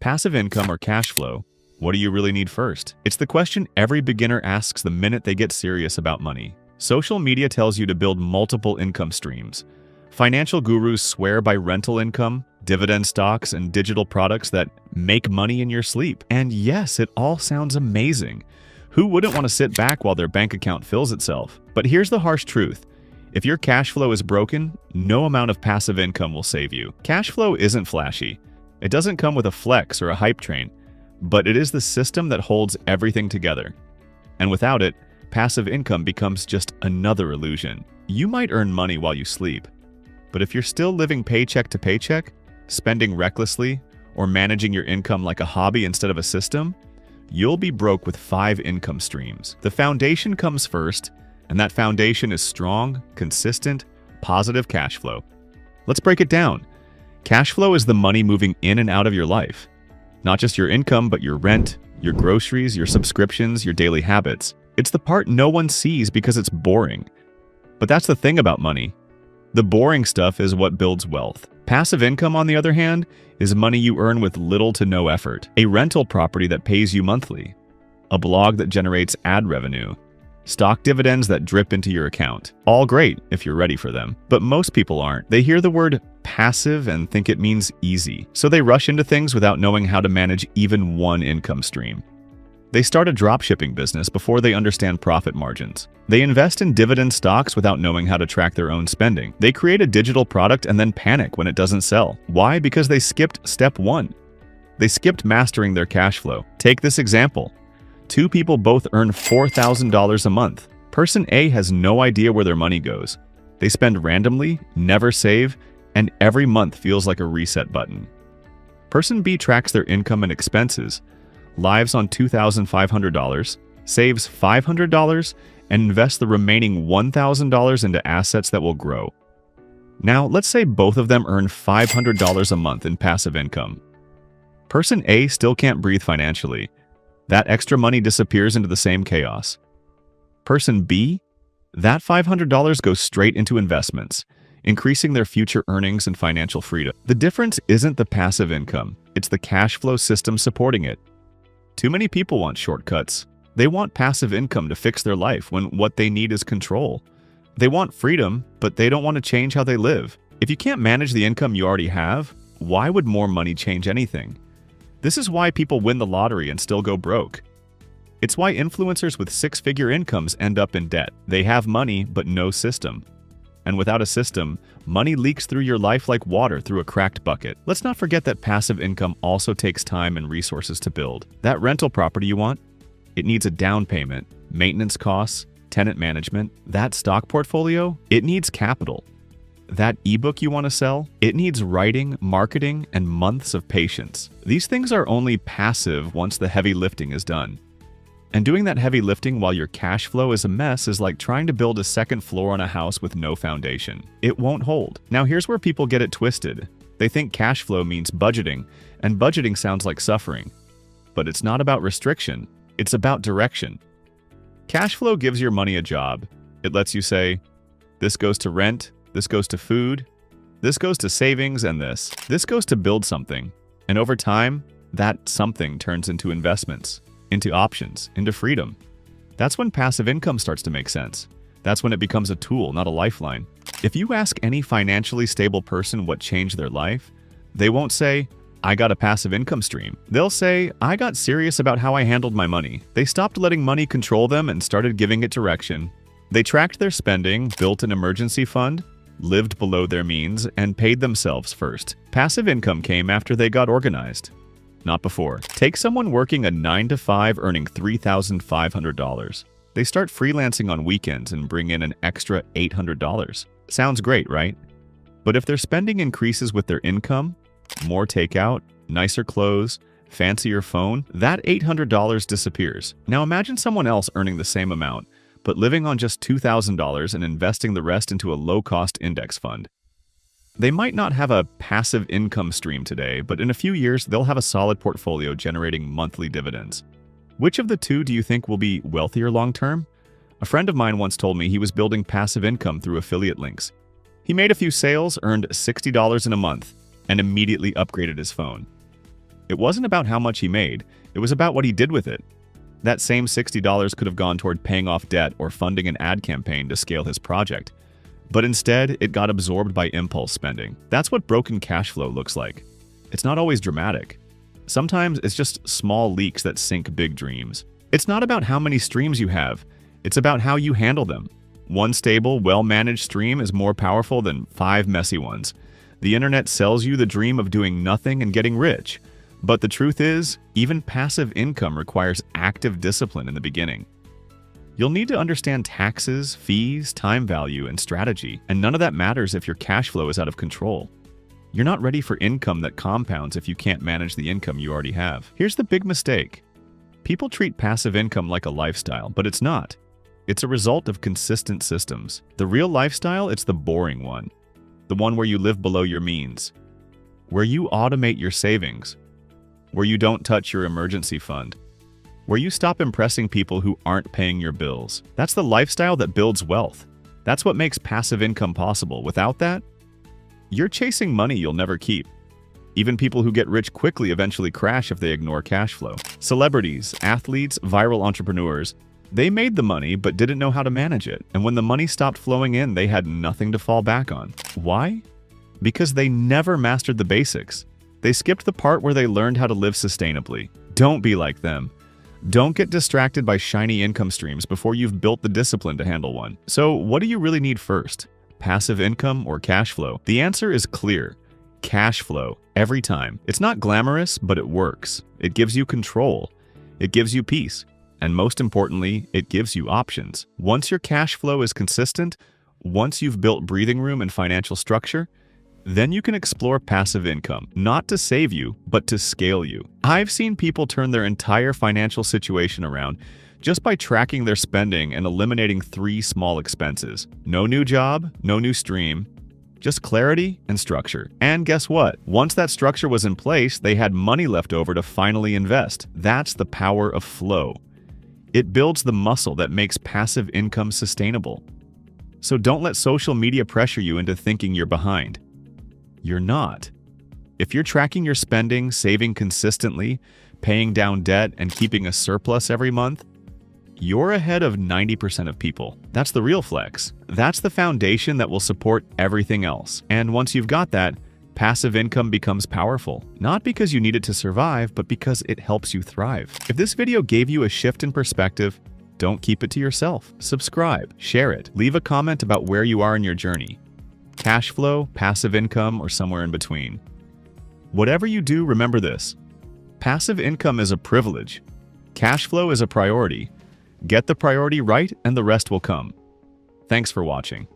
Passive income or cash flow? What do you really need first? It's the question every beginner asks the minute they get serious about money. Social media tells you to build multiple income streams. Financial gurus swear by rental income, dividend stocks, and digital products that make money in your sleep. And yes, it all sounds amazing. Who wouldn't want to sit back while their bank account fills itself? But here's the harsh truth. If your cash flow is broken, no amount of passive income will save you. Cash flow isn't flashy. It doesn't come with a flex or a hype train, but it is the system that holds everything together. And without it, passive income becomes just another illusion. You might earn money while you sleep, but if you're still living paycheck to paycheck, spending recklessly, or managing your income like a hobby instead of a system, you'll be broke with 5 income streams. The foundation comes first, and that foundation is strong, consistent, positive cash flow. Let's break it down. Cash flow is the money moving in and out of your life. Not just your income, but your rent, your groceries, your subscriptions, your daily habits. It's the part no one sees because it's boring. But that's the thing about money. The boring stuff is what builds wealth. Passive income, on the other hand, is money you earn with little to no effort. A rental property that pays you monthly. A blog that generates ad revenue. Stock dividends that drip into your account. All great if you're ready for them. But most people aren't. They hear the word passive and think it means easy. So they rush into things without knowing how to manage even one income stream. They start a dropshipping business before they understand profit margins. They invest in dividend stocks without knowing how to track their own spending. They create a digital product and then panic when it doesn't sell. Why? Because they skipped step 1. They skipped mastering their cash flow. Take this example. 2 people both earn $4,000 a month. Person A has no idea where their money goes. They spend randomly, never save, and every month feels like a reset button. Person B tracks their income and expenses, lives on $2,500, saves $500, and invests the remaining $1,000 into assets that will grow. Now, let's say both of them earn $500 a month in passive income. Person A still can't breathe financially. That extra money disappears into the same chaos. Person B, that $500 goes straight into investments, increasing their future earnings and financial freedom. The difference isn't the passive income, it's the cash flow system supporting it. Too many people want shortcuts. They want passive income to fix their life when what they need is control. They want freedom, but they don't want to change how they live. If you can't manage the income you already have, why would more money change anything? This is why people win the lottery and still go broke. It's why influencers with 6-figure incomes end up in debt. They have money, but no system. And without a system, money leaks through your life like water through a cracked bucket. Let's not forget that passive income also takes time and resources to build. That rental property you want? It needs a down payment, maintenance costs, tenant management. That stock portfolio? It needs capital. That ebook you want to sell? It needs writing, marketing, and months of patience. These things are only passive once the heavy lifting is done. And doing that heavy lifting while your cash flow is a mess is like trying to build a second floor on a house with no foundation. It won't hold. Now here's where people get it twisted. They think cash flow means budgeting, and budgeting sounds like suffering. But it's not about restriction, it's about direction. Cash flow gives your money a job. It lets you say, this goes to rent, this goes to food, this goes to savings, and this goes to build something. And over time, that something turns into investments, into options, into freedom. That's when passive income starts to make sense. That's when it becomes a tool, not a lifeline. If you ask any financially stable person what changed their life, they won't say, I got a passive income stream. They'll say, I got serious about how I handled my money. They stopped letting money control them and started giving it direction. They tracked their spending, built an emergency fund, lived below their means, and paid themselves first. Passive income came after they got organized, not before. Take someone working a 9-to-5 earning $3,500. They start freelancing on weekends and bring in an extra $800. Sounds great, right? But if their spending increases with their income, more takeout, nicer clothes, fancier phone, that $800 disappears. Now imagine someone else earning the same amount, but living on just $2,000 and investing the rest into a low-cost index fund. They might not have a passive income stream today, but in a few years, they'll have a solid portfolio generating monthly dividends. Which of the two do you think will be wealthier long-term? A friend of mine once told me he was building passive income through affiliate links. He made a few sales, earned $60 in a month, and immediately upgraded his phone. It wasn't about how much he made, it was about what he did with it. That same $60 could have gone toward paying off debt or funding an ad campaign to scale his project. But instead, it got absorbed by impulse spending. That's what broken cash flow looks like. It's not always dramatic. Sometimes it's just small leaks that sink big dreams. It's not about how many streams you have, it's about how you handle them. One stable, well-managed stream is more powerful than 5 messy ones. The internet sells you the dream of doing nothing and getting rich. But the truth is, even passive income requires active discipline in the beginning. You'll need to understand taxes, fees, time value, and strategy, and none of that matters if your cash flow is out of control. You're not ready for income that compounds if you can't manage the income you already have. Here's the big mistake. People treat passive income like a lifestyle, but it's not. It's a result of consistent systems. The real lifestyle, it's the boring one. The one where you live below your means. Where you automate your savings. Where you don't touch your emergency fund. Where you stop impressing people who aren't paying your bills. That's the lifestyle that builds wealth. That's what makes passive income possible. Without that, you're chasing money you'll never keep. Even people who get rich quickly eventually crash if they ignore cash flow. Celebrities, athletes, viral entrepreneurs, they made the money but didn't know how to manage it. And when the money stopped flowing in, they had nothing to fall back on. Why? Because they never mastered the basics. They skipped the part where they learned how to live sustainably. Don't be like them. Don't get distracted by shiny income streams before you've built the discipline to handle one. So what do you really need first? Passive income or cash flow? The answer is clear. Cash flow, every time. It's not glamorous, but it works. It gives you control. It gives you peace. And most importantly, it gives you options. Once your cash flow is consistent, once you've built breathing room and financial structure, then you can explore passive income, not to save you, but to scale you. I've seen people turn their entire financial situation around just by tracking their spending and eliminating 3 small expenses. No new job, no new stream, just clarity and structure. And guess what? Once that structure was in place, they had money left over to finally invest. That's the power of flow. It builds the muscle that makes passive income sustainable. So don't let social media pressure you into thinking you're behind. You're not. If you're tracking your spending, saving consistently, paying down debt, and keeping a surplus every month, you're ahead of 90% of people. That's the real flex. That's the foundation that will support everything else. And once you've got that, passive income becomes powerful. Not because you need it to survive, but because it helps you thrive. If this video gave you a shift in perspective, don't keep it to yourself. Subscribe, share it, leave a comment about where you are in your journey. Cash flow, passive income, or somewhere in between. Whatever you do, remember this. Passive income is a privilege. Cash flow is a priority. Get the priority right and the rest will come. Thanks for watching.